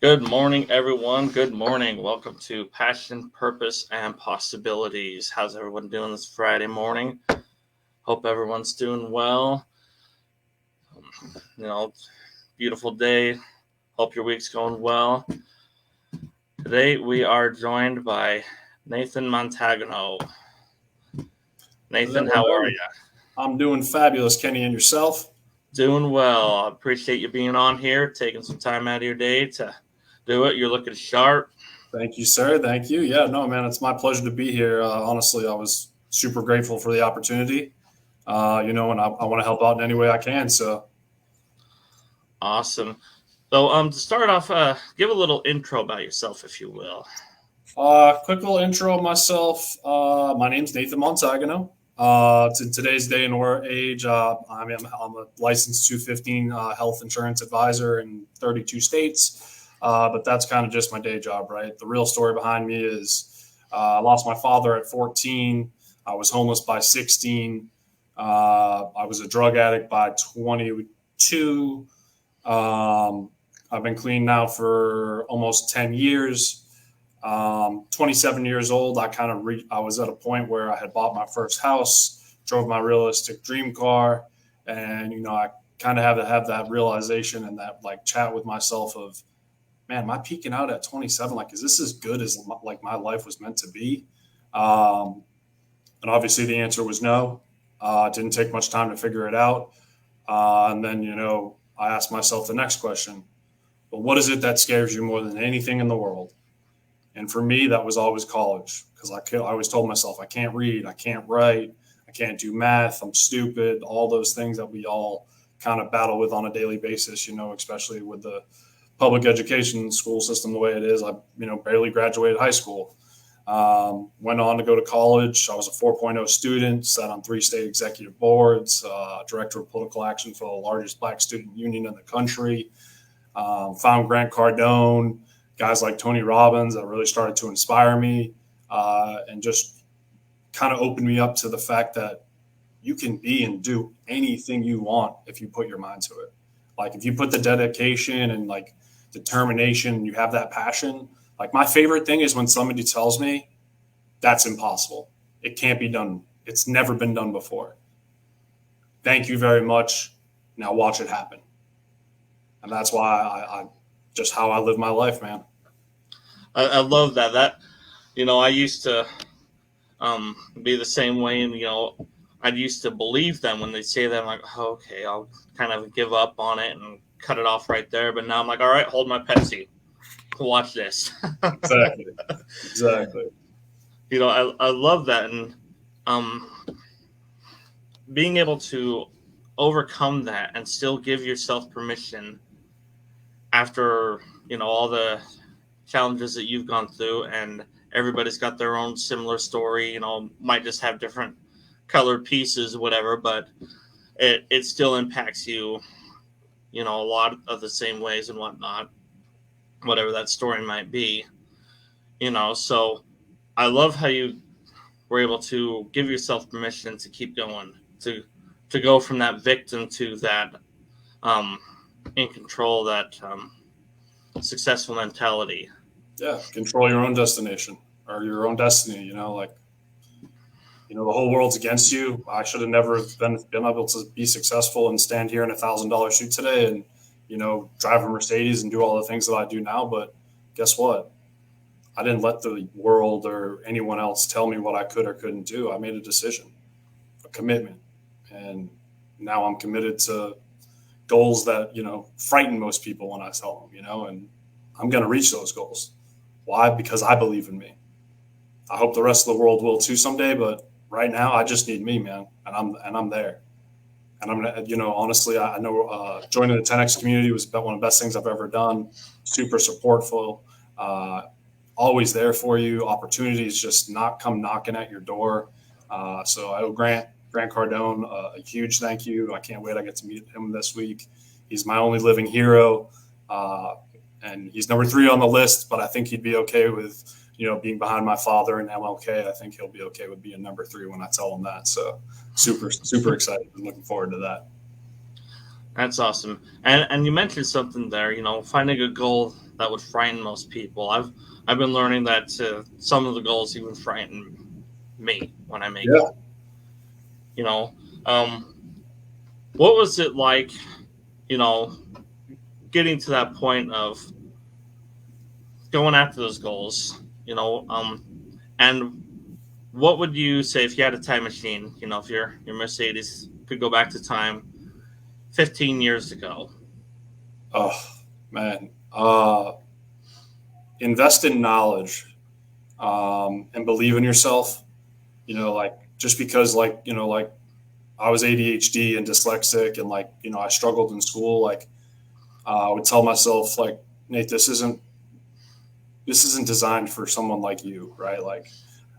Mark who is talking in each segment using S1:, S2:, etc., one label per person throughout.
S1: Good morning, everyone. Good morning. Welcome to Passion, Purpose, and Possibilities. How's everyone doing this Friday morning? Hope everyone's doing well. You know, beautiful day. Hope your week's going well. Today we are joined by Nathyn Montagano.
S2: Hello,
S1: Nathan, how are
S2: hello.
S1: you?
S2: I'm doing fabulous, Kenny, and yourself?
S1: Doing well. I appreciate you being on here, taking some time out of your day to do it. You're looking sharp.
S2: Thank you, sir. Thank you. Yeah, no, man, it's my pleasure to be here. Honestly, I was super grateful for the opportunity. And I want to help out in any way I can. So,
S1: Awesome. So, to start off, give a little intro about yourself, if you will.
S2: quick little intro of myself. My name's Nathyn Montagano. In today's day and age, I'm a licensed 215 health insurance advisor in 32 states. But that's kind of just my day job, right? The real story behind me is I lost my father at 14. I was homeless by 16. I was a drug addict by 22. I've been clean now for almost 10 years. 27 years old, I was at a point where I had bought my first house, drove my realistic dream car, and I kind of have to have that realization and that like chat with myself of, man, am I peaking out at 27? Like, is this as good as like my life was meant to be? Um, and obviously the answer was no. It didn't take much time to figure it out. And then I asked myself the next question: but what is it that scares you more than anything in the world? And for me, that was always college because I always told myself I can't read, I can't write, I can't do math, I'm stupid, all those things that we all kind of battle with on a daily basis, especially with the public education school system the way it is. I, barely graduated high school. Went on to go to college. I was a 4.0 student, sat on 3 state executive boards, director of political action for the largest black student union in the country. Found Grant Cardone, guys like Tony Robbins that really started to inspire me and just kind of opened me up to the fact that you can be and do anything you want if you put your mind to it. Like if you put the dedication and like determination, and you have that passion. Like my favorite thing is when somebody tells me that's impossible. It can't be done. It's never been done before. Thank you very much. Now watch it happen. And that's why I just how I live my life, man.
S1: I love that. I used to be the same way, and I used to believe them when they say that. I'm like, oh, okay, I'll kind of give up on it and cut it off right there. But now I'm like, all right, hold my Pepsi, watch this.
S2: Exactly. Exactly.
S1: I love that, and um, being able to overcome that and still give yourself permission after all the challenges that you've gone through, and everybody's got their own similar story. Might just have different colored pieces, whatever, but it still impacts you. A lot of the same ways and whatnot, whatever that story might be. So I love how you were able to give yourself permission to keep going, to go from that victim to that um, in control, that successful mentality.
S2: Yeah. Control your own destination or your own destiny. The whole world's against you. I should have never been able to be successful and stand here in $1,000 suit today and, drive a Mercedes and do all the things that I do now. But guess what? I didn't let the world or anyone else tell me what I could or couldn't do. I made a decision, a commitment. And now I'm committed to goals that, frighten most people when I tell them, and I'm going to reach those goals. Why? Because I believe in me. I hope the rest of the world will too someday, but right now I just need me, man, and I'm there. And I'm gonna, honestly, I know joining the 10x community was about one of the best things I've ever done. Super supportful, uh, always there for you. Opportunities just not come knocking at your door. So I owe Grant Cardone a huge thank you. I can't wait. I get to meet him this week. He's my only living hero, uh, and he's number 3 on the list. But I think he'd be okay with being behind my father and MLK. I think he'll be okay with being number 3 when I tell him that. So super excited and looking forward to that.
S1: That's awesome. And you mentioned something there, finding a goal that would frighten most people. I've been learning that some of the goals even frighten me when I make
S2: Yeah.
S1: them. You know, um, what was it like? You know, getting to that point of going after those goals. And what would you say if you had a time machine? If your Mercedes could go back to time 15 years ago.
S2: Oh man. Invest in knowledge, and believe in yourself. Like just because like I was ADHD and dyslexic and I struggled in school. I would tell myself like, Nate, this isn't designed for someone like you, right?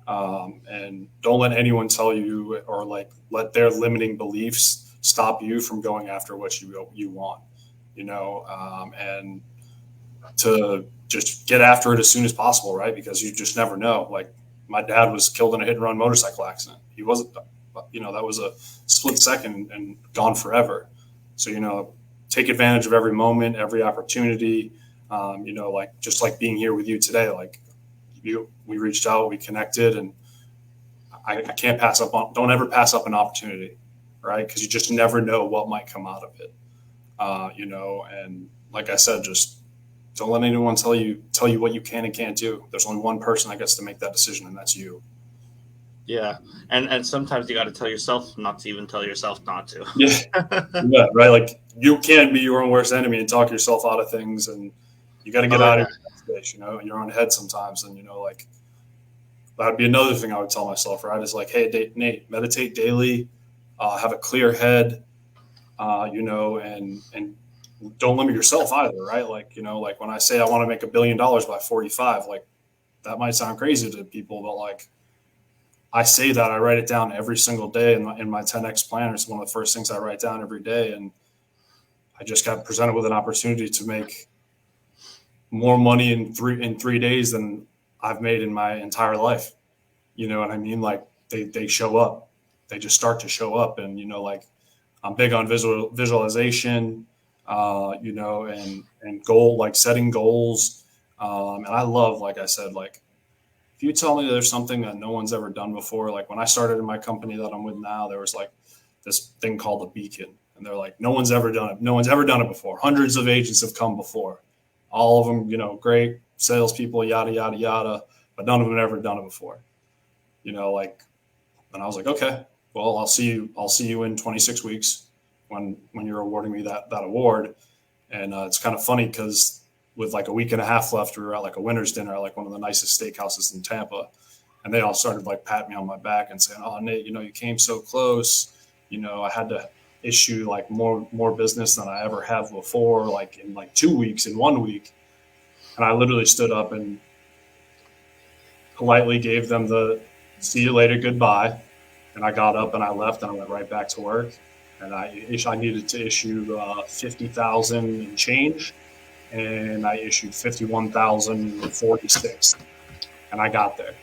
S2: And don't let anyone tell you or let their limiting beliefs stop you from going after what you want. And to just get after it as soon as possible, right? Because you just never know. Like my dad was killed in a hit and run motorcycle accident. He wasn't, that was a split second and gone forever. So, take advantage of every moment, every opportunity. Just like being here with you today, we reached out, we connected, and I can't pass up on, don't ever pass up an opportunity, right? Because you just never know what might come out of it. And like I said, just don't let anyone tell you what you can and can't do. There's only one person that gets to make that decision, and that's you.
S1: Yeah, and sometimes you got to tell yourself not to even tell yourself not to.
S2: Yeah, yeah, right. Like you can be your own worst enemy and talk yourself out of things, and you got to get
S1: Oh
S2: out
S1: yeah,
S2: of your space, in your own head sometimes. And that'd be another thing I would tell myself, right? Is like, hey, Nate, meditate daily, have a clear head, and don't limit yourself either, right? Like when I say I want to make $1 billion by 45, like that might sound crazy to people, but I say that I write it down every single day in my 10X planner. It's one of the first things I write down every day. And I just got presented with an opportunity to make more money in 3 days than I've made in my entire life. You know what I mean? Like they show up, they just start to show up. And, I'm big on visualization, and goal, like setting goals. And I love, like I said, like if you tell me there's something that no one's ever done before, like when I started in my company that I'm with now, there was like this thing called a beacon. And they're like, no one's ever done it. No one's ever done it before. Hundreds of agents have come before. All of them, great salespeople, yada, yada, yada, but none of them have ever done it before. And I was like, okay, well, I'll see you in 26 weeks when you're awarding me that award. And it's kind of funny because with like a week and a half left, we were at like a winter's dinner at like one of the nicest steakhouses in Tampa. And they all started like patting me on my back and saying, oh, Nate, you came so close. I had to issue like more business than I ever have before, like in like 2 weeks, in 1 week. And I literally stood up and politely gave them the see you later, goodbye. And I got up and I left and I went right back to work. And I needed to issue 50,000 and change, and I issued 51,046, and I got there.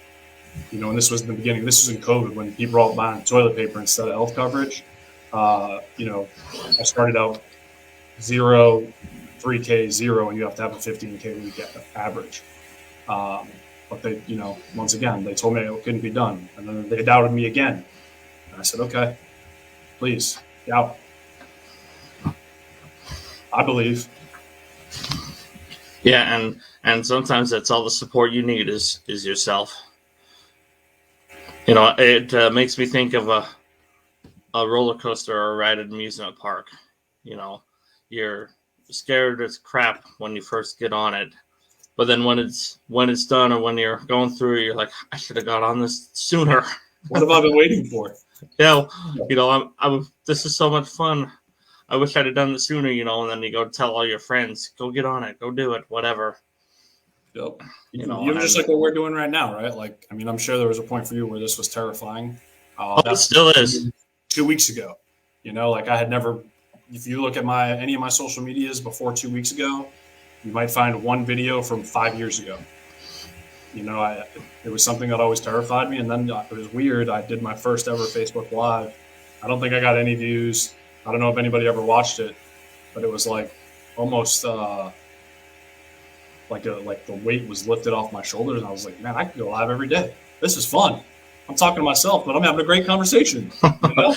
S2: And this was in the beginning. This was in COVID when people were all buying toilet paper instead of health coverage. I started out 0, 3K, 0, and you have to have a 15K week average. But they, once again, they told me it couldn't be done, and then they doubted me again. And I said, okay, please, doubt. I believe.
S1: yeah, and sometimes that's all the support you need is yourself. It makes me think of a roller coaster or a ride at an amusement park. You're scared as crap when you first get on it, but then when it's done or when you're going through, you're like, I should have got on this sooner.
S2: What have I been waiting for?
S1: This is so much fun. I wish I'd have done it sooner, and then you go tell all your friends, go get on it, go do it, whatever.
S2: Yep. Just like what we're doing right now, right? Like, I mean, I'm sure there was a point for you where this was terrifying.
S1: It still is.
S2: 2 weeks ago, like I had never, if you look at any of my social medias before 2 weeks ago, you might find one video from 5 years ago. It was something that always terrified me. And then it was weird. I did my first ever Facebook Live. I don't think I got any views. I don't know if anybody ever watched it, but it was like almost like the weight was lifted off my shoulders, and I was like, man, I can go live every day. This is fun. I'm talking to myself, but I'm having a great conversation. You know?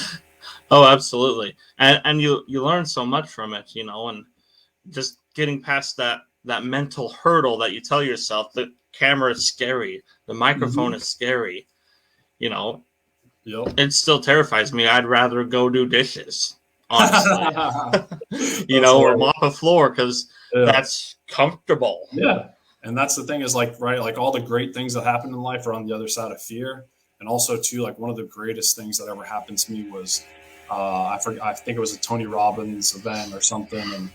S1: Oh, absolutely. And you learn so much from it, and just getting past that mental hurdle that you tell yourself the camera is scary, the microphone is scary, you know,
S2: Yep.
S1: it still terrifies me. I'd rather go do dishes, honestly, or mop a floor because that's comfortable.
S2: Yeah. And that's the thing is right, like all the great things that happen in life are on the other side of fear. And also too, like one of the greatest things that ever happened to me was, I think it was a Tony Robbins event or something. And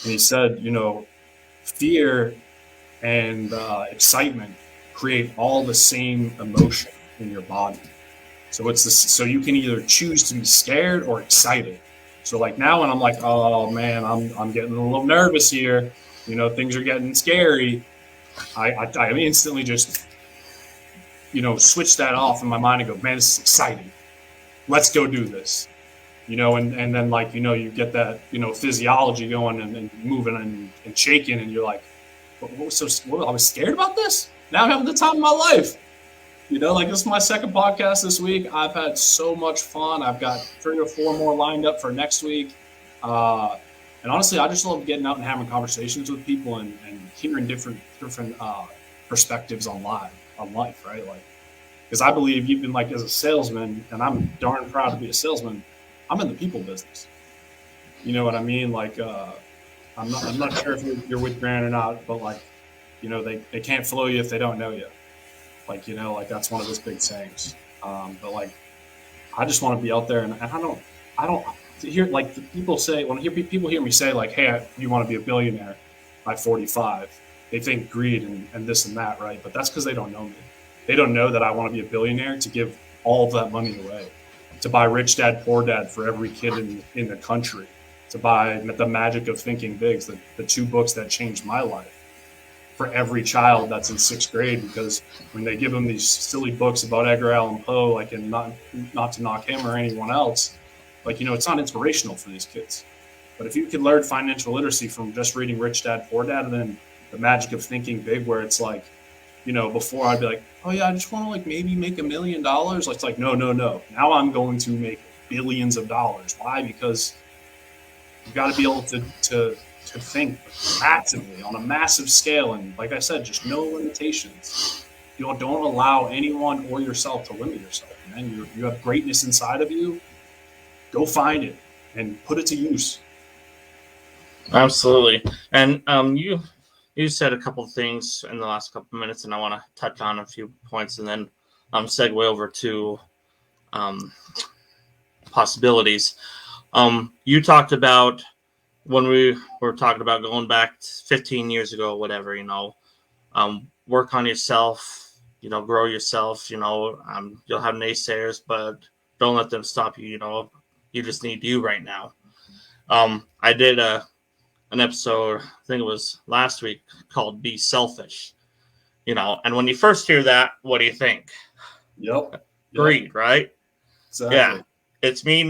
S2: he said, fear and excitement create all the same emotion in your body. So so you can either choose to be scared or excited. So like now when I'm like, oh man, I'm getting a little nervous here, things are getting scary. I instantly just, switch that off in my mind and go, man, this is exciting. Let's go do this. And then like, you get that, physiology going and moving and shaking, and you're like, I was scared about this? Now I'm having the time of my life. Like this is my second podcast this week. I've had so much fun. I've got 3 or 4 more lined up for next week. And honestly, I just love getting out and having conversations with people and hearing different perspectives on life, right? Like, because I believe even like as a salesman, and I'm darn proud to be a salesman, I'm in the people business. You know what I mean? Like, I'm not sure if you're with Grant or not, but like, they can't flow you if they don't know you. Like, like that's one of his big sayings. But like, I just want to be out there, and I don't hear like people say, when people hear me say like, hey, you want to be a billionaire by 45, they think greed and this and that, right? But that's because they don't know me. They don't know that I want to be a billionaire to give all of that money away, to buy Rich Dad Poor Dad for every kid in the country, to buy The Magic of Thinking Big, the 2 books that changed my life, for every child that's in 6th grade, because when they give them these silly books about Edgar Allan Poe, like, and not to knock him or anyone else, like, it's not inspirational for these kids. But if you could learn financial literacy from just reading Rich Dad Poor Dad, and then The Magic of Thinking Big, where it's like, before I'd be like, oh yeah, I just want to like maybe make $1 million. It's like, no. Now I'm going to make billions of dollars. Why? Because you've got to be able to think massively on a massive scale. And like I said, just no limitations. Don't allow anyone or yourself to limit yourself, man. You have greatness inside of you. Go find it and put it to use.
S1: Absolutely. And you said a couple of things in the last couple of minutes, and I want to touch on a few points and then segue over to possibilities. You talked about when we were talking about going back 15 years ago, whatever, work on yourself, grow yourself, you'll have naysayers, but don't let them stop you, you just need you right now. I did an episode, I think it was last week, called Be Selfish, and when you first hear that, what do you think?
S2: Yep.
S1: Greed, right?
S2: Exactly.
S1: Yeah. It's me.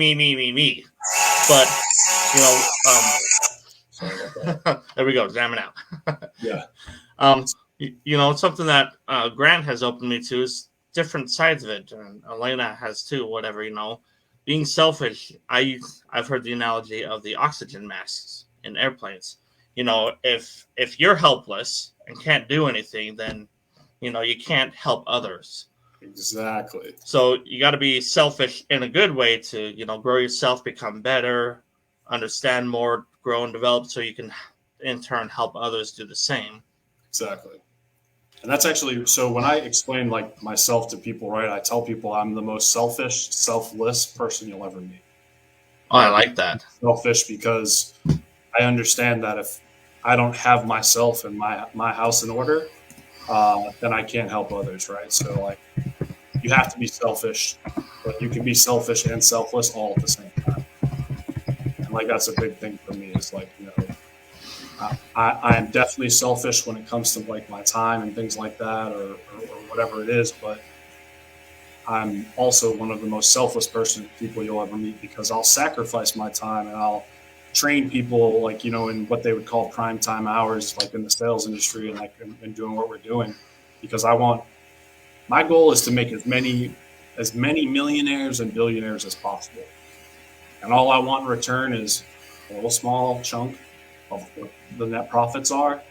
S1: But,
S2: sorry about that.
S1: There we go, jamming out.
S2: Yeah.
S1: Something that Grant has opened me to is different sides of it, and Elena has too, whatever, being selfish. I've heard the analogy of the oxygen masks in airplanes. If you're helpless and can't do anything, then you can't help others.
S2: Exactly.
S1: So you got to be selfish in a good way to grow yourself, become better, understand more, grow and develop, so you can in turn help others do the same.
S2: Exactly. And that's actually, so when I explain like myself to people, right, I tell people I'm the most selfish, selfless person you'll ever meet.
S1: Oh, I like that.
S2: Selfish because I understand that if I don't have myself and my house in order, then I can't help others, right? So like, you have to be selfish, but you can be selfish and selfless all at the same time. And like, that's a big thing for me, is like, I am definitely selfish when it comes to like my time and things like that, or whatever it is, but I'm also one of the most selfless people you'll ever meet, because I'll sacrifice my time and I'll train people like, in what they would call prime time hours, like in the sales industry and like and doing what we're doing, because my goal is to make as many millionaires and billionaires as possible. And all I want in return is a little small chunk of what the net profits are.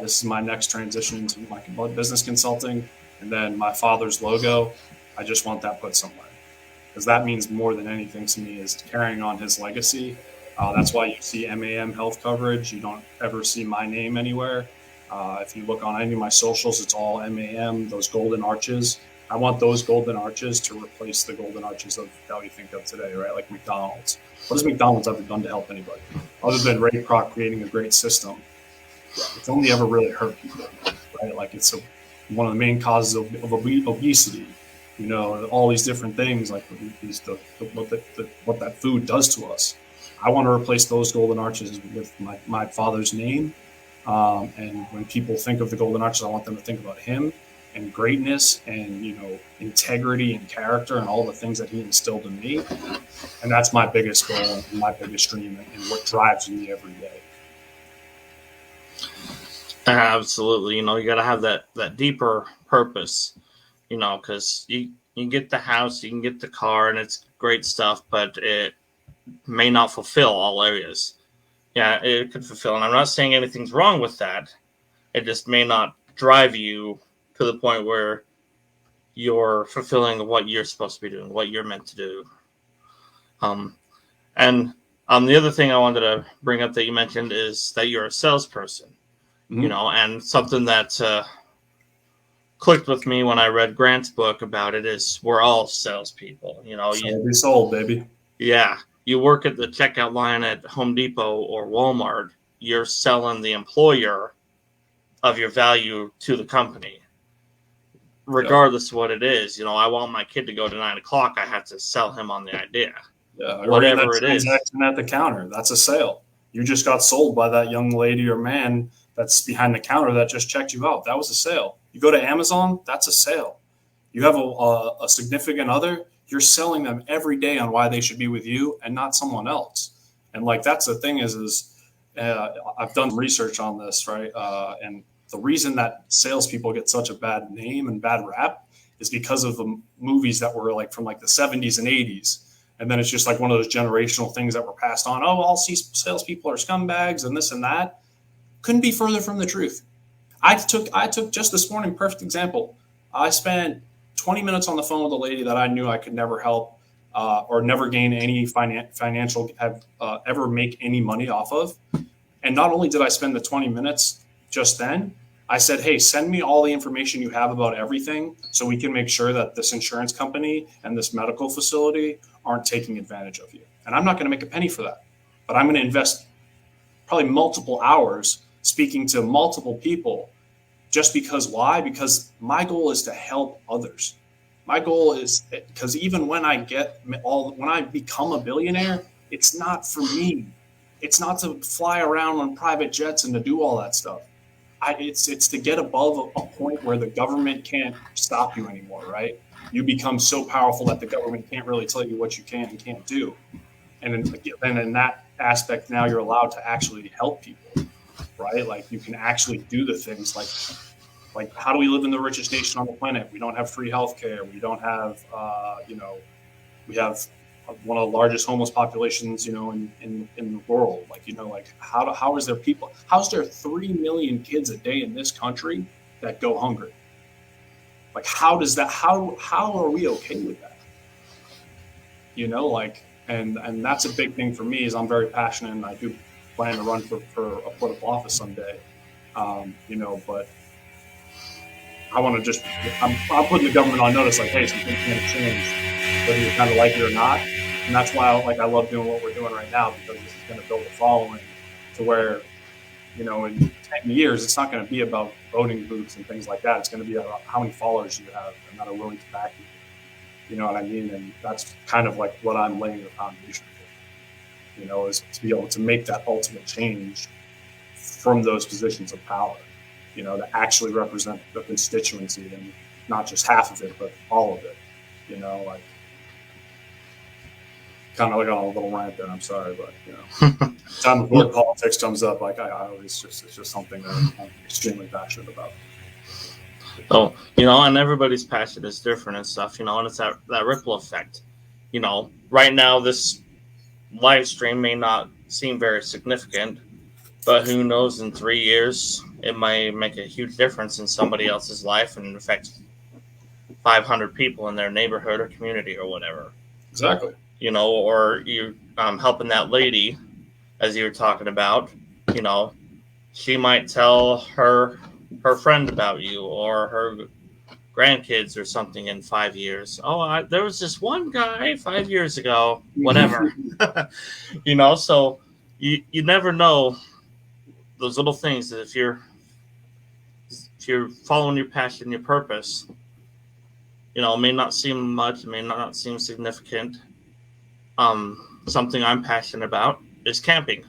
S2: This is my next transition into my business consulting. And then my father's logo, I just want that put somewhere, because that means more than anything to me, is carrying on his legacy. That's why you see MAM health coverage. You don't ever see my name anywhere. If you look on any of my socials, it's all MAM, those golden arches. I want those golden arches to replace the golden arches of that we think of today, right? Like McDonald's. What has McDonald's ever done to help anybody? Other than Ray Kroc creating a great system, it's only ever really hurt people, right? Like one of the main causes of obesity. All these different things, like what that food does to us. I want to replace those golden arches with my father's name. And when people think of the golden arches, I want them to think about him and greatness and, integrity and character and all the things that he instilled in me. And that's my biggest goal and my biggest dream and what drives me every day.
S1: Absolutely. You got to have that deeper purpose, because you get the house, you can get the car, and it's great stuff, but it may not fulfill all areas. Yeah, it could fulfill. And I'm not saying anything's wrong with that. It just may not drive you to the point where you're fulfilling what you're supposed to be doing, what you're meant to do. And the other thing I wanted to bring up that you mentioned is that you're a salesperson.
S2: Mm-hmm.
S1: And something that clicked with me when I read Grant's book about it is we're all salespeople.
S2: Be sold, baby.
S1: Yeah, you work at the checkout line at Home Depot or Walmart. You're selling the employer of your value to the company, regardless of what it is. I want my kid to go to 9:00. I have to sell him on the idea.
S2: Yeah,
S1: whatever it is.
S2: Transaction at the counter, that's a sale. You just got sold by that young lady or man that's behind the counter that just checked you out. That was a sale. You go to Amazon, that's a sale. You have a significant other, you're selling them every day on why they should be with you and not someone else. And like, that's the thing I've done research on this, right? And the reason that salespeople get such a bad name and bad rap is because of the movies that were like from like the 70s and 80s. And then it's just like one of those generational things that were passed on. Oh, all salespeople are scumbags and this and that. Couldn't be further from the truth. I took just this morning, perfect example. I spent 20 minutes on the phone with a lady that I knew I could never help or never gain any financial, ever make any money off of. And not only did I spend the 20 minutes just then, I said, hey, send me all the information you have about everything so we can make sure that this insurance company and this medical facility aren't taking advantage of you. And I'm not going to make a penny for that, but I'm going to invest probably multiple hours speaking to multiple people. Just because why? Because my goal is to help others. My goal is, because even when I become a billionaire, it's not for me. It's not to fly around on private jets and to do all that stuff. It's to get above a point where the government can't stop you anymore, right? You become so powerful that the government can't really tell you what you can and can't do. And in that aspect, now you're allowed to actually help people, right? Like you can actually do the things like how do we live in the richest nation on the planet? We don't have free healthcare. We don't have, we have one of the largest homeless populations, in the world. Like, how is there 3 million kids a day in this country that go hungry? Like, how are we okay with that? And that's a big thing for me is I'm very passionate and I do plan to run for a political office someday. But I want to I'm putting the government on notice, like, hey, some things are going to change, whether you kind of like it or not. And that's why I love doing what we're doing right now, because this is going to build a following to where, in 10 years, it's not going to be about voting booths and things like that. It's going to be about how many followers you have and that are willing to back you. You know what I mean? And that's kind of like what I'm laying the foundation for, is to be able to make that ultimate change from those positions of power, to actually represent the constituency and not just half of it, but all of it, kind of like on a little rant there. I'm sorry, but time the word politics comes up, like I always it's just something that I'm extremely passionate about.
S1: So, and everybody's passion is different and stuff, and it's that ripple effect. Right now, this live stream may not seem very significant, but who knows, in 3 years, it might make a huge difference in somebody else's life and affect 500 people in their neighborhood or community or whatever.
S2: Exactly.
S1: Or you helping that lady, as you were talking about, she might tell her friend about you or her grandkids or something in 5 years. Oh, there was this one guy 5 years ago, whatever. So you never know those little things that if you're following your passion, your purpose, it may not seem much, it may not seem significant. Something I'm passionate about is camping.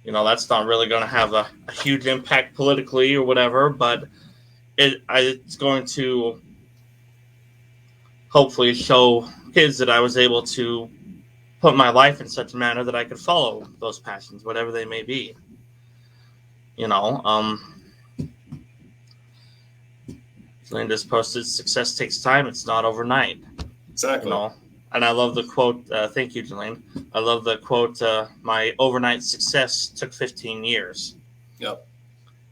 S1: That's not really going to have a huge impact politically or whatever, but it's going to hopefully show kids that I was able to put my life in such a manner that I could follow those passions, whatever they may be. Jillian just posted, success takes time, it's not overnight.
S2: Exactly.
S1: And I love the quote, thank you, Jillian. I love the quote, my overnight success took 15 years.
S2: Yep.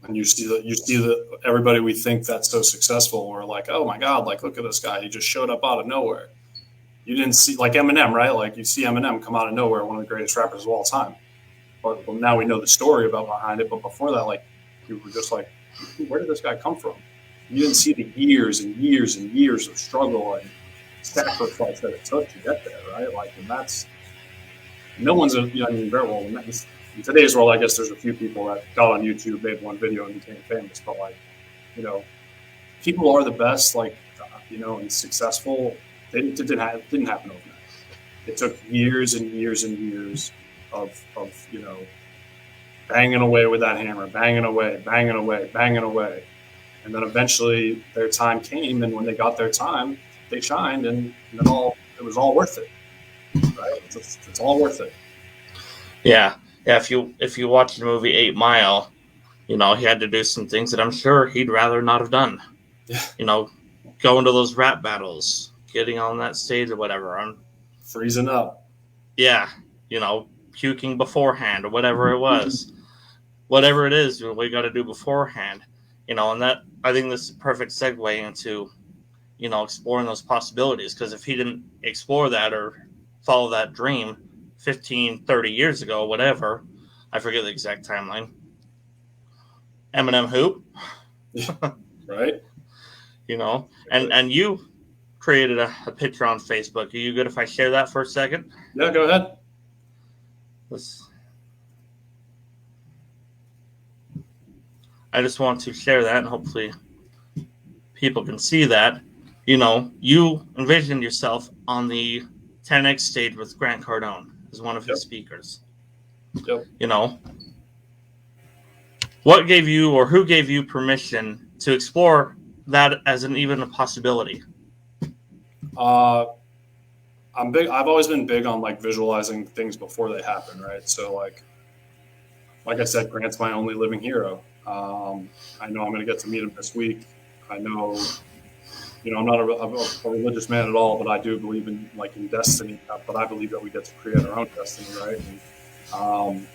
S2: And you see that everybody we think that's so successful, we're like, oh my God, like look at this guy, he just showed up out of nowhere. You didn't see, like Eminem, right? Like you see Eminem come out of nowhere, one of the greatest rappers of all time. But now we know the story about behind it. But before that, like you were just like, where did this guy come from? You didn't see the years and years and years of struggle and sacrifice that it took to get there, right? Like, and that's no one's very well. In today's world, I guess there's a few people that got on YouTube, made one video, and became famous. But like, people are the best, like, and successful. It didn't happen overnight. It took years and years and years of banging away with that hammer, banging away, and then eventually their time came. And when they got their time, they shined, and then it was all worth it. Right? It's all worth it.
S1: Yeah. If you watch the movie 8 Mile, he had to do some things that I'm sure he'd rather not have done.
S2: Yeah.
S1: Going to those rap battles, getting on that stage or whatever.
S2: Freezing up.
S1: Yeah. Puking beforehand or whatever it was. Whatever it is, we got to do beforehand. And that, I think this is a perfect segue into, exploring those possibilities. Because if he didn't explore that or follow that dream 15, 30 years ago, whatever, I forget the exact timeline. Eminem who?
S2: Right.
S1: And you created a picture on Facebook. Are you good if I share that for a second?
S2: Yeah, go ahead.
S1: I just want to share that, and hopefully people can see that. You envisioned yourself on the 10X stage with Grant Cardone as one of his speakers.
S2: Yep.
S1: What gave you, or who gave you permission to explore that as even a possibility?
S2: I'm big. I've always been big on like visualizing things before they happen, right? So like I said, Grant's my only living hero. I know I'm going to get to meet him this week. I know, I'm not a religious man at all, but I do believe in destiny. But I believe that we get to create our own destiny, right? And,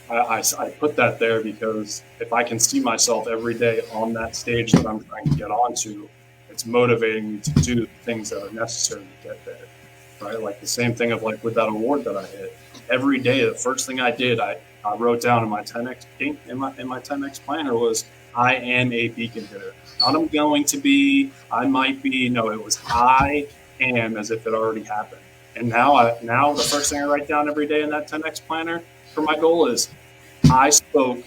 S2: I put that there because if I can see myself every day on that stage that I'm trying to get onto, it's motivating me to do the things that are necessary to get there, right? Like the same thing of like with that award that I hit. Every day, the first thing I did, I wrote down in my 10X in my 10X planner was, I am a beacon hitter. Not I'm going to be, I might be. No, it was I am, as if it already happened. And now the first thing I write down every day in that 10X planner for my goal is, I spoke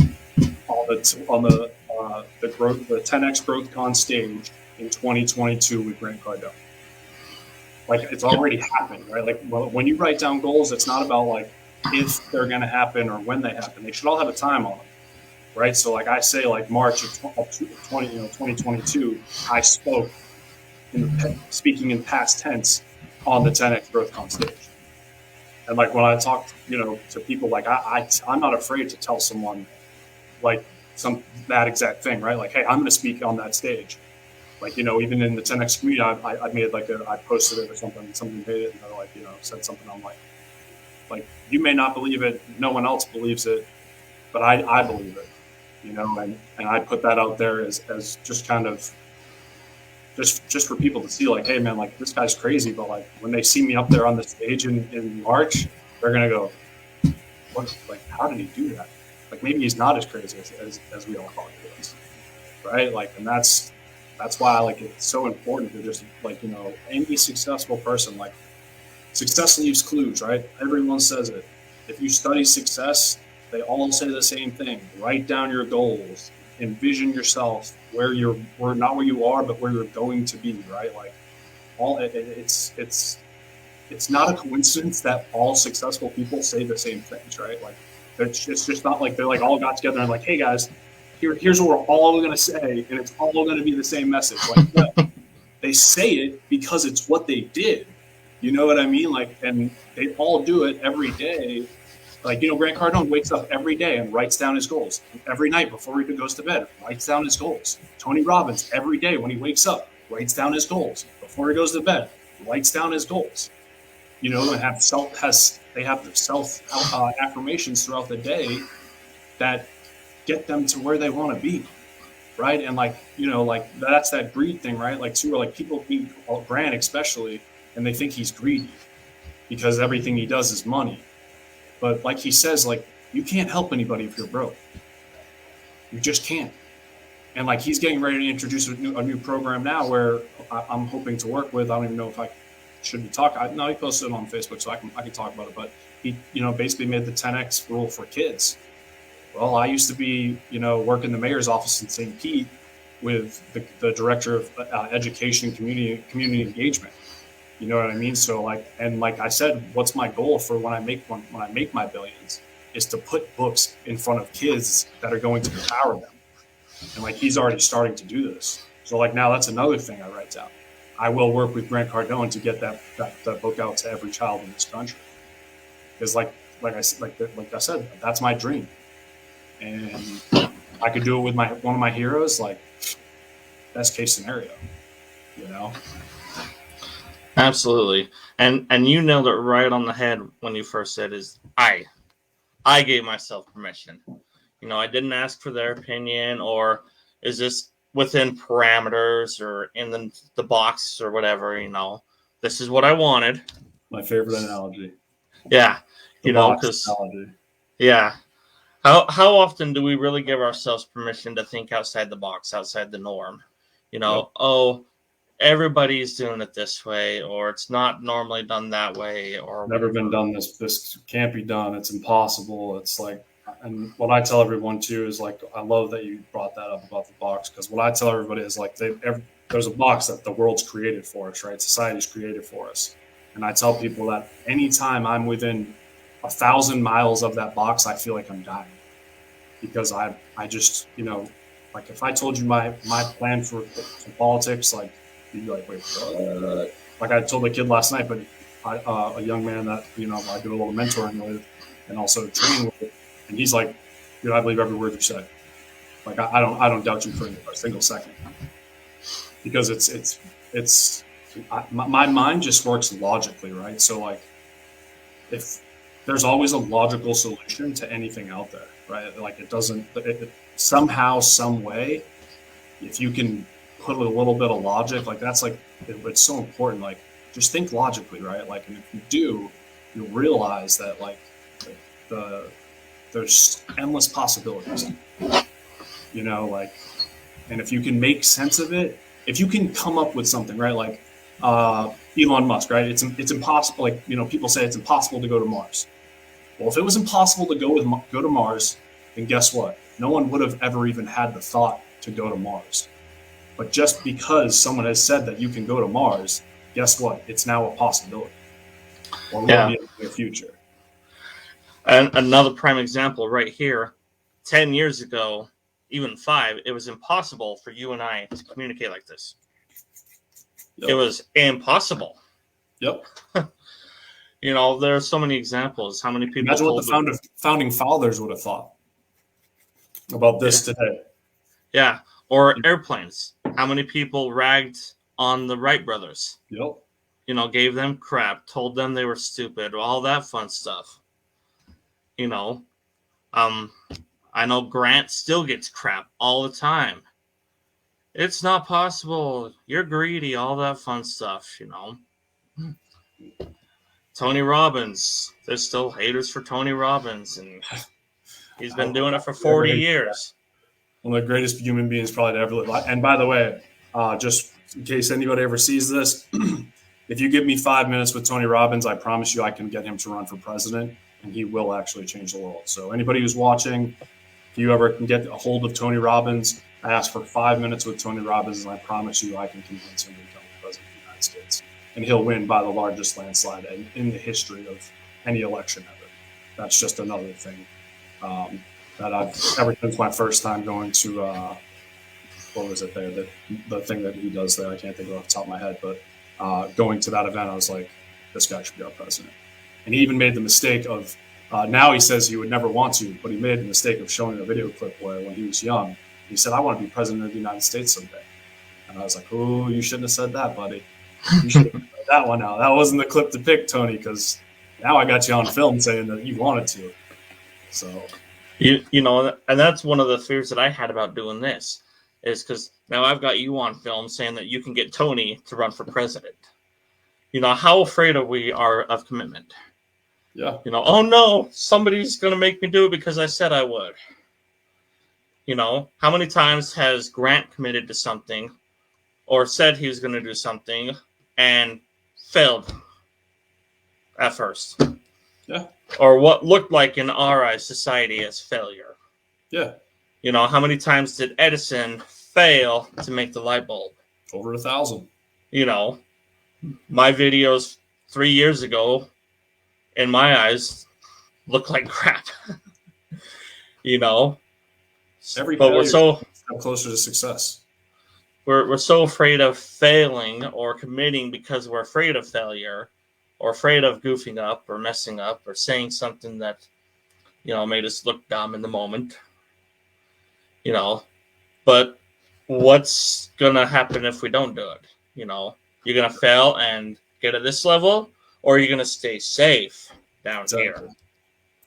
S2: on the 10X Growth Con stage in 2022 with Grant Cardone. Like it's already happened, right? Like when you write down goals, it's not about like if they're going to happen or when they happen. They should all have a time on them, right? So like I say, like March of 2022, I spoke speaking in past tense on the 10X Growth Con stage. And like when I talk, to people, like I'm not afraid to tell someone like that exact thing, right? Like, hey, I'm going to speak on that stage. Like, even in the 10X community, I made I posted it or something made it, and I said something. I'm like, you may not believe it, no one else believes it, but I believe it, and I put that out there as just kind of just for people to see, like, hey man, like this guy's crazy, but like when they see me up there on the stage in March, they're gonna go, what? Like, how did he do that? Like maybe he's not as crazy as we all thought he was, right? Like, and that's why like it's so important to just like any successful person, like success leaves clues, right? Everyone says it. If you study success, they all say the same thing. Write down your goals. Envision yourself where not where you are, but where you're going to be, right? Like it's not a coincidence that all successful people say the same things, right? Like it's just not like they're like all got together and like, hey guys, here's what we're all going to say, and it's all going to be the same message. Like, no, they say it because it's what they did. You know what I mean? Like, and they all do it every day. Like, Grant Cardone wakes up every day and writes down his goals. Every night before he goes to bed, writes down his goals. Tony Robbins, every day when he wakes up, writes down his goals. Before he goes to bed, writes down his goals. And they have the self affirmations throughout the day that get them to where they want to be. Right. And like, like that's that greed thing, right? Like too, like people meet Grant especially, and they think he's greedy because everything he does is money. But like he says, like, you can't help anybody if you're broke. You just can't. And like he's getting ready to introduce a new program now where I'm hoping to work with. I don't even know if I should be talking. No, he posted it on Facebook, so I can talk about it. But he, basically made the 10X rule for kids. Well, I used to be, work in the mayor's office in St. Pete with the director of education and community engagement. You know what I mean? So like I said, what's my goal for when I make my billions is to put books in front of kids that are going to empower them. And like he's already starting to do this. So like now that's another thing I write down. I will work with Grant Cardone to get that book out to every child in this country. Because like I said, that's my dream. And I could do it with one of my heroes, like best case scenario,
S1: Absolutely. And you nailed it right on the head when you first said is I gave myself permission. I didn't ask for their opinion, or is this within parameters or in the box or whatever, this is what I wanted.
S2: My favorite analogy.
S1: Yeah.
S2: The box analogy.
S1: Yeah. How often do we really give ourselves permission to think outside the box, outside the norm? Yep. Oh, everybody's doing it this way, or it's not normally done that way, or
S2: never been done this can't be done, it's impossible. It's like, and what I tell everyone too is like, I love that you brought that up about the box, because what I tell everybody is like there's a box that the world's created for us, right? Society's created for us. And I tell people that anytime I'm within 1,000 miles of that box, I feel like I'm dying, because I just, like if I told you my plan for politics, like you'd be like, wait, what? Like I told the kid last night, but a young man that I do a little mentoring with and also training with, and he's like, dude, I believe every word you say. Like I don't doubt you for a single second, because my mind just works logically, right? So like if there's always a logical solution to anything out there, right? Like it somehow, some way, if you can put a little bit of logic, like that's like, it's so important. Like just think logically, right? Like, and if you do, you'll realize that like there's endless possibilities, like, and if you can make sense of it, if you can come up with something, right? Like Elon Musk, right? It's impossible. Like, people say it's impossible to go to Mars. Well, if it was impossible to go to Mars, then guess what? No one would have ever even had the thought to go to Mars. But just because someone has said that you can go to Mars, guess what? It's now a possibility, or will be in the near future.
S1: And another prime example right here, 10 years ago, even 5, it was impossible for you and I to communicate like this. Yep. It was impossible.
S2: Yep.
S1: You know, there are so many examples. How many people
S2: Imagine what
S1: told
S2: the founding fathers would have thought about
S1: yeah,
S2: this today.
S1: yeah, or airplanes. How many people ragged on the Wright brothers?
S2: Yep.
S1: You know, gave them crap, told them they were stupid, all that fun stuff. You know, um, I know Grant still gets crap all the time. It's not possible. You're greedy, all that fun stuff, you know. Tony Robbins. There's still haters for Tony Robbins, and he's been doing it for 40 years.
S2: One of the greatest human beings probably to ever live. And by the way, just in case anybody ever sees this, if you give me 5 minutes with Tony Robbins, I promise you I can get him to run for president, and he will actually change the world. So anybody who's watching, if you ever can get a hold of Tony Robbins, I ask for 5 minutes with Tony Robbins, and I promise you I can convince him to become the president of the United States. And he'll win by the largest landslide in the history of any election ever. That's just another thing that I've, ever since my first time going to, what was it there? The thing that he does there, I can't think of it off the top of my head, but going to that event, I was like, this guy should be our president. And he even made the mistake of, now he says he would never want to, but he made the mistake of showing a video clip where when he was young, he said, I want to be president of the United States someday. And I was like, oh, you shouldn't have said that, buddy. You should have said that one out. That wasn't the clip to pick, Tony, because now I got you on film saying that you wanted to. So,
S1: you know, and that's one of the fears that I had about doing this, is because now I've got you on film saying that you can get Tony to run for president. You know, how afraid we are of commitment.
S2: yeah.
S1: You know, oh no, somebody's going to make me do it because I said I would. You know, how many times has Grant committed to something or said he was going to do something and failed at first?
S2: Yeah.
S1: Or what looked like in our eyes society as failure.
S2: Yeah.
S1: You know, how many times did Edison fail to make the light bulb?
S2: Over 1,000.
S1: You know, my videos 3 years ago, in my eyes, look like crap. You know,
S2: But
S1: we're so
S2: closer to success.
S1: We're so afraid of failing or committing because we're afraid of failure, or afraid of goofing up or messing up or saying something that, you know, made us look dumb in the moment. You know, but what's gonna happen if we don't do it? You know, you're gonna fail and get at this level, or you're gonna stay safe down here.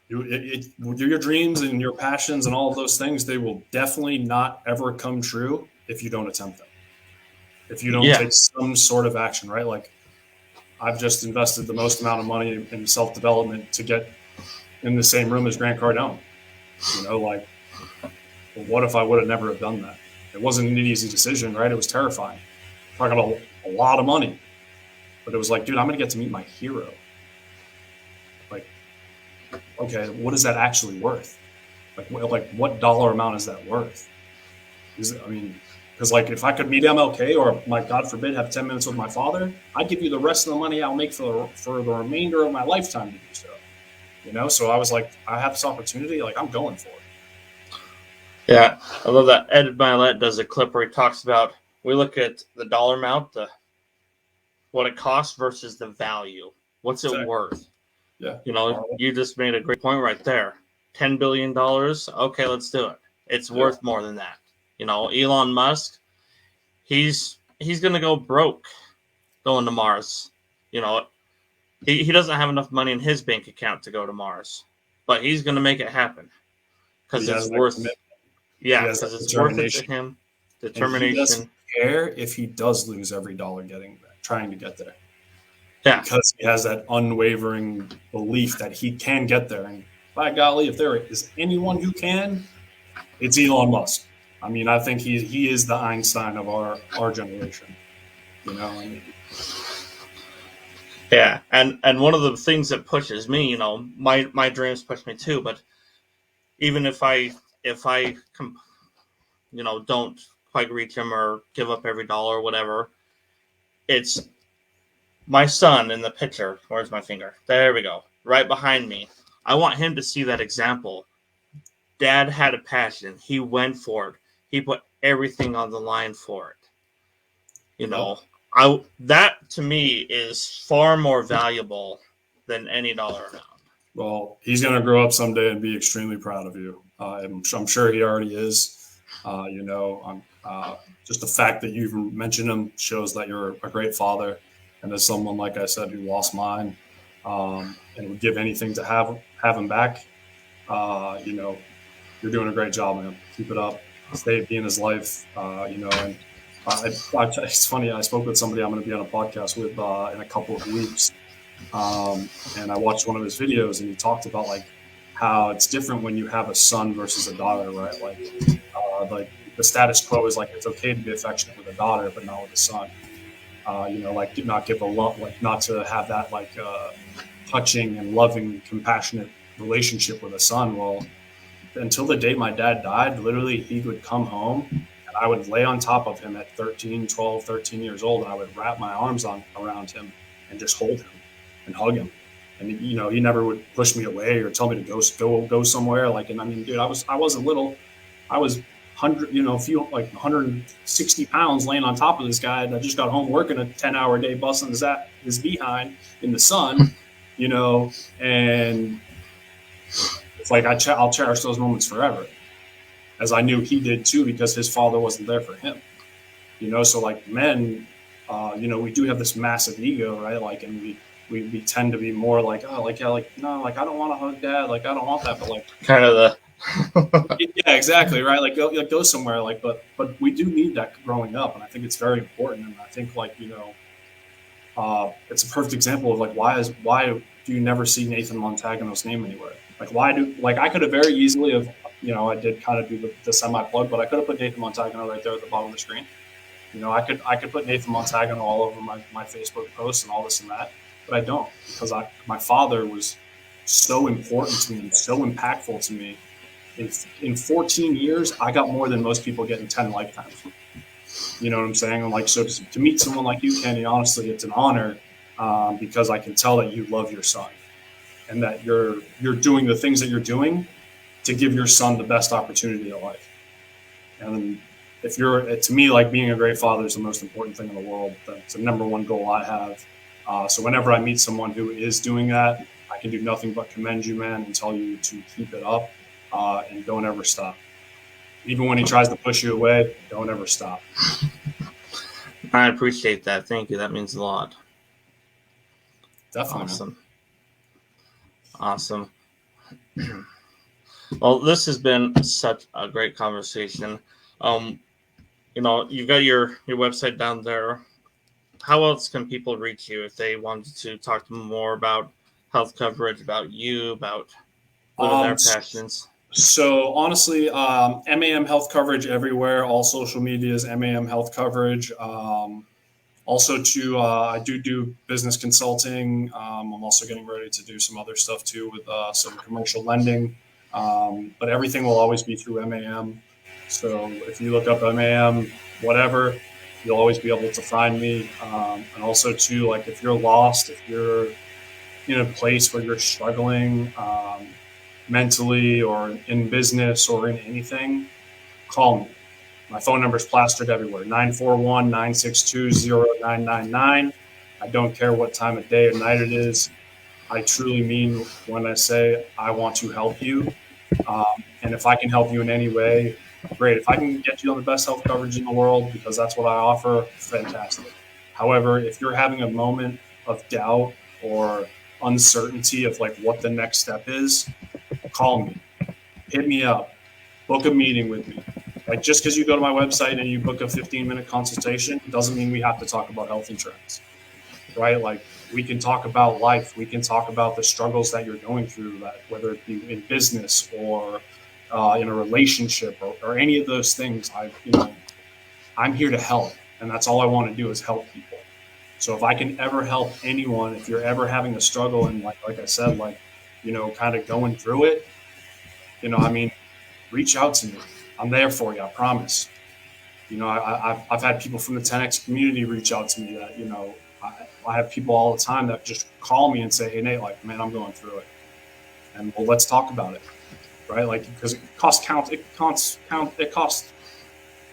S2: Your dreams and your passions and all of those things, they will definitely not ever come true if you don't attempt them. If you don't take some sort of action, right? Like, I've just invested the most amount of money in self-development to get in the same room as Grant Cardone. You know, like, well, what if I would have never have done that? It wasn't an easy decision, right? It was terrifying. Talking about a lot of money. But it was like, dude, I'm going to get to meet my hero. Like, okay, what is that actually worth? Like what dollar amount is that worth? Because like if I could meet MLK or, my God forbid, have 10 minutes with my father, I'd give you the rest of the money I'll make for the remainder of my lifetime to do so. You know, so I was like, I have this opportunity, like I'm going for it.
S1: Yeah, I love that. Ed Milet does a clip where he talks about, we look at the dollar amount, what it costs versus the value. What's it worth?
S2: Yeah.
S1: You know, you just made a great point right there. $10 billion. Okay, let's do it. It's worth more than that. You know, Elon Musk, he's going to go broke going to Mars. You know, he doesn't have enough money in his bank account to go to Mars, but he's going to make it happen because it's worth it. Yeah, because it's worth it to him. Determination.
S2: And he doesn't care if he does lose every dollar trying to get there.
S1: Yeah.
S2: Because he has that unwavering belief that he can get there. And by golly, if there is anyone who can, it's Elon Musk. I mean, I think he is the Einstein of our generation. You know?
S1: Yeah, and one of the things that pushes me, you know, my dreams push me too, but even if I you know, don't quite reach him or give up every dollar or whatever, it's my son in the picture. Where's my finger? There we go. Right behind me. I want him to see that example. Dad had a passion. He went for it. He put everything on the line for it. You know, that to me is far more valuable than any dollar amount.
S2: Well, he's going to grow up someday and be extremely proud of you. I'm sure he already is. Just the fact that you even mentioned him shows that you're a great father, and as someone, like I said, who lost mine, and would give anything to have him back. You're doing a great job, man. Keep it up. Stay be in his life. And it's funny. I spoke with somebody I'm going to be on a podcast with in a couple of weeks, and I watched one of his videos, and he talked about like how it's different when you have a son versus a daughter, right? Like the status quo is like it's okay to be affectionate with a daughter, but not with a son. Like not give a love, like not to have that like touching and loving, compassionate relationship with a son. Well, until the day my dad died, literally he would come home and I would lay on top of him at 13 years old, and I would wrap my arms around him and just hold him and hug him. And he never would push me away or tell me to go somewhere. Like, and I mean, dude, I wasn't little. I was 160 pounds laying on top of this guy that just got home working a 10-hour day, busting his behind in the sun, and it's like I'll cherish those moments forever, as I knew he did too, because his father wasn't there for him. So like men, we do have this massive ego, right? Like, and we tend to be more like, oh, like, yeah, like, no, like, I don't want to hug dad. Like, I don't want that. But like,
S1: kind of the,
S2: yeah, exactly. Right. Like go somewhere. Like, but we do need that growing up. And I think it's very important. And I think like, it's a perfect example of like, why do you never see Nathyn Montagano's name anywhere? Like, I could have very easily have, I did kind of do the semi plug, but I could have put Nathyn Montagano right there at the bottom of the screen. I could put Nathyn Montagano all over my Facebook posts and all this and that, but I don't, because my father was so important to me and so impactful to me. In 14 years, I got more than most people get in 10 lifetimes. You know what I'm saying? And like, so to meet someone like you, Kenny, honestly, it's an honor, because I can tell that you love your son and that you're doing the things that you're doing to give your son the best opportunity in life. And to me, like, being a great father is the most important thing in the world. That's the number one goal I have. So whenever I meet someone who is doing that, I can do nothing but commend you, man, and tell you to keep it up, and don't ever stop. Even when he tries to push you away, don't ever stop.
S1: I appreciate that. Thank you. That means a lot.
S2: Definitely.
S1: Awesome. Well, this has been such a great conversation. You've got your website down there. How else can people reach you if they wanted to talk to more about health coverage, about you, about living their passions?
S2: So honestly, MAM Health Coverage everywhere. All social media is MAM Health Coverage. Also, I do business consulting. I'm also getting ready to do some other stuff too with some commercial lending. But everything will always be through MAM. So if you look up MAM, whatever, you'll always be able to find me. And also too, like, if you're lost, if you're in a place where you're struggling, mentally or in business or in anything, call me. My phone number is plastered everywhere, 941-962-0999. I don't care what time of day or night it is. I truly mean when I say I want to help you. And if I can help you in any way, great. If I can get you on the best health coverage in the world, because that's what I offer, fantastic. However, if you're having a moment of doubt or uncertainty of like what the next step is, call me, hit me up, book a meeting with me. Like, just because you go to my website and you book a 15-minute consultation doesn't mean we have to talk about health insurance, right? Like, we can talk about life. We can talk about the struggles that you're going through, that whether it be in business or in a relationship or any of those things. I'm here to help, and that's all I want to do is help people. So if I can ever help anyone, if you're ever having a struggle and like I said, like, kind of going through it, reach out to me. I'm there for you. I promise. I've had people from the 10X community reach out to me that, I have people all the time that just call me and say, hey, Nate, like, man, I'm going through it. And well, let's talk about it. Right. Like, because it costs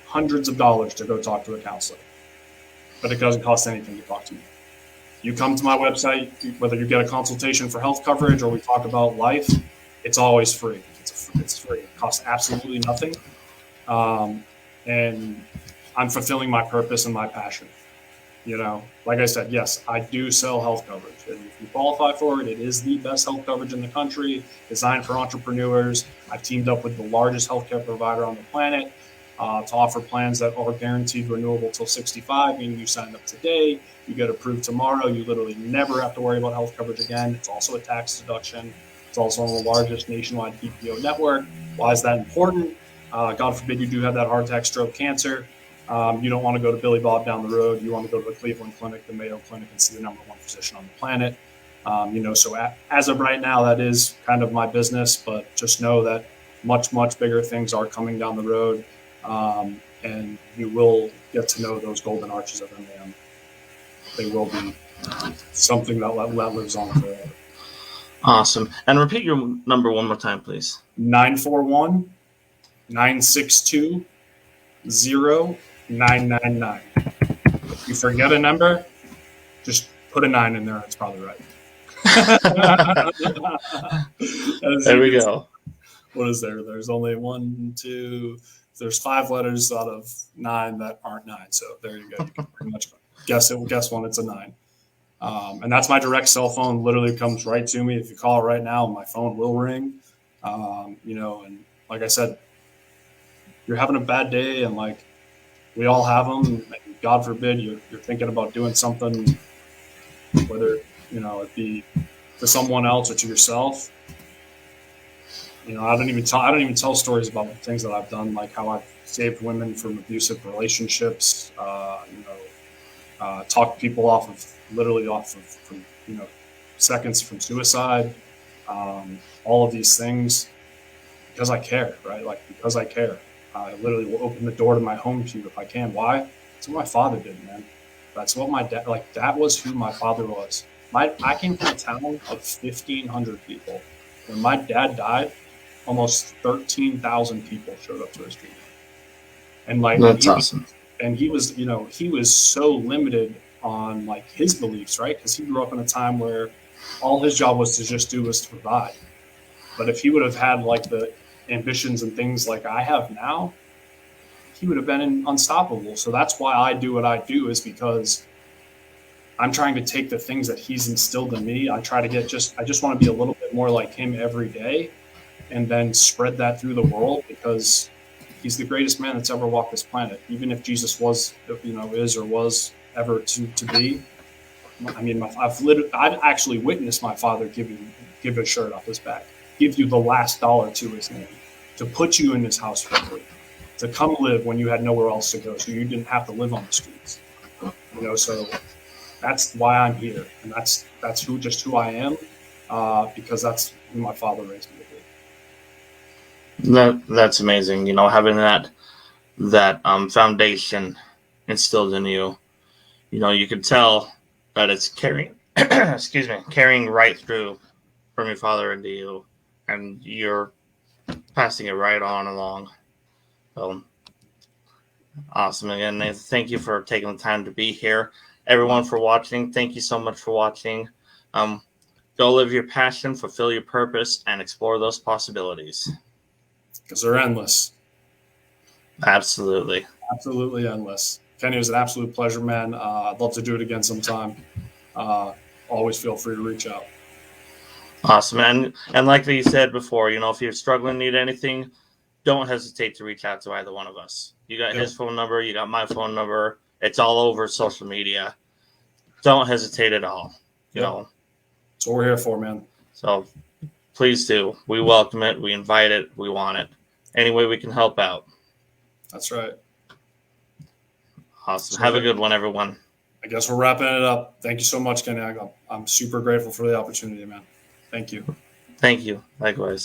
S2: hundreds of dollars to go talk to a counselor, but it doesn't cost anything to talk to me. You come to my website, whether you get a consultation for health coverage or we talk about life, it's always free. It's free. It costs absolutely nothing. And I'm fulfilling my purpose and my passion. Like I said, yes, I do sell health coverage. And if you qualify for it, it is the best health coverage in the country, designed for entrepreneurs. I've teamed up with the largest healthcare provider on the planet to offer plans that are guaranteed renewable till 65, meaning you sign up today, you get approved tomorrow. You literally never have to worry about health coverage again. It's also a tax deduction. It's also on the largest nationwide PPO network. Why is that important? God forbid you do have that heart attack, stroke, cancer. You don't want to go to Billy Bob down the road. You want to go to the Cleveland Clinic, the Mayo Clinic, and see the #1 physician on the planet. So as of right now, that is kind of my business, but just know that much, much bigger things are coming down the road. And you will get to know those golden arches of MAM. They will be something that lives on forever.
S1: Awesome. And repeat your number one more time, please.
S2: 941-962-0999. If you forget a number, just put a 9 in there. That's probably right.
S1: There we go.
S2: What is there? There's only 1, 2. There's 5 letters out of 9 that aren't 9. So there you go. You can pretty much guess one. It's a 9. And that's my direct cell phone. Literally comes right to me. If you call it right now, my phone will ring. And like I said, you're having a bad day, and like we all have them. And God forbid you're thinking about doing something, whether it be to someone else or to yourself. I don't even tell stories about things that I've done, like how I've saved women from abusive relationships. Talked people off of seconds from suicide. All of these things because I care, right? Like because I care. I literally will open the door to my home to you if I can. Why? That's what my father did, man. That's what my dad, that was who my father was. I came from a town of 1,500 people. When my dad died, almost 13,000 people showed up to his funeral. And
S1: that's awesome.
S2: He was so limited on his beliefs, right? Because he grew up in a time where all his job was to provide. But if he would have had the ambitions and things like I have now, he would have been unstoppable. So that's why I do what I do, is because I'm trying to take the things that he's instilled in me. I just want to be a little bit more like him every day, and then spread that through the world, because he's the greatest man that's ever walked this planet. Even if Jesus was, is or was ever to be. I mean, I've actually witnessed my father give a shirt off his back, give you the last dollar to his name, to put you in his house for free, to come live when you had nowhere else to go, so you didn't have to live on the streets. So that's why I'm here, and that's who I am, because that's who my father raised me to be.
S1: That's amazing. Having that foundation instilled in you. You could tell that it's carrying right through from your father into you, and you're passing it right on along. So awesome. Again, thank you for taking the time to be here. Everyone for watching, thank you so much for watching. Go live your passion, fulfill your purpose, and explore those possibilities.
S2: Because they're endless.
S1: Absolutely.
S2: Absolutely endless. Kenny, it was an absolute pleasure, man. I'd love to do it again sometime. Always feel free to reach out.
S1: Awesome. And like you said before, if you're struggling, need anything, don't hesitate to reach out to either one of us. You got his phone number, you got my phone number. It's all over social media. Don't hesitate at all.
S2: That's what we're here for, man.
S1: So please do. We welcome it. We invite it. We want it. Any way we can help out.
S2: That's right.
S1: Awesome. Have a good one, everyone.
S2: I guess we're wrapping it up. Thank you so much, Kenny. I'm super grateful for the opportunity, man. Thank you.
S1: Thank you. Likewise.